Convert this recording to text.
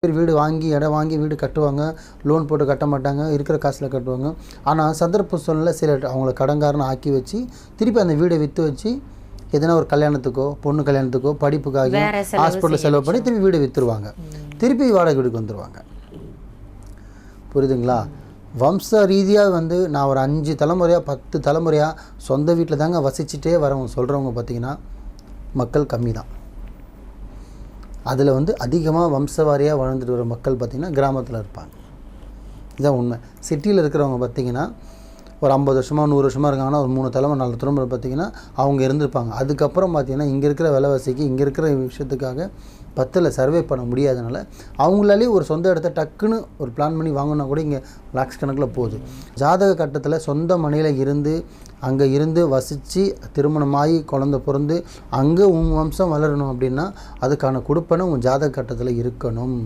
பேர் வீடு வாங்கி இடம் வாங்கி வீடு கட்டுவாங்க, லோன் போட்டு கட்ட மாட்டாங்க, இருக்கிற காசில் கட்டுவாங்க. ஆனால் சந்தர்ப்ப சூழ்நிலை சில அவங்கள கடன்காரனை ஆக்கி வச்சு திருப்பி அந்த வீடை விற்று வச்சு எதனா ஒரு கல்யாணத்துக்கோ பொண்ணு கல்யாணத்துக்கோ படிப்புக்காக ஹாஸ்பிட்டலில் செலவு பண்ணி திருப்பி வீடு விற்றுருவாங்க, திருப்பி வாடகை வீடுக்கு வந்துடுவாங்க. புரியுதுங்களா? வம்ச ரீதியாக நான் ஒரு 5 தலைமுறையாக 10 தலைமுறையாக சொந்த வீட்டில் தாங்க வசிச்சுட்டே வரவங்க சொல்கிறவங்க பார்த்திங்கன்னா மக்கள் கம்மி தான். அதில் அதிகமாக வம்சவாரியாக வாழ்ந்துட்டு வர மக்கள் பார்த்திங்கன்னா கிராமத்தில் இருப்பாங்க. இதுதான் உண்மை. சிட்டியில் இருக்கிறவங்க பார்த்திங்கன்னா ஒரு 50 வருஷமாக 100 வருஷமாக இருக்காங்கன்னா ஒரு 3 தலைமுறை 4 தலைமுறை பார்த்திங்கன்னா அவங்க இருந்திருப்பாங்க. அதுக்கப்புறம் பார்த்திங்கன்னா இங்கே இருக்கிற விலைவாசிக்கு இங்கே இருக்கிற விஷயத்துக்காக 10ல் சர்வே பண்ண முடியாதனால அவங்களாலே ஒரு சொந்த இடத்த டக்குன்னு ஒரு பிளான் பண்ணி வாங்கினா கூட இங்கே லாக்ஸ் கணக்கில் போகுது. ஜாதக கட்டத்தில் சொந்த மனையில் இருந்து அங்கே இருந்து வசித்து திருமணமாகி குழந்தை பிறந்து அங்கே உன் வம்சம் வளரணும் அப்படின்னா அதுக்கான கொடுப்பனை உன் ஜாதக கட்டத்தில் இருக்கணும்.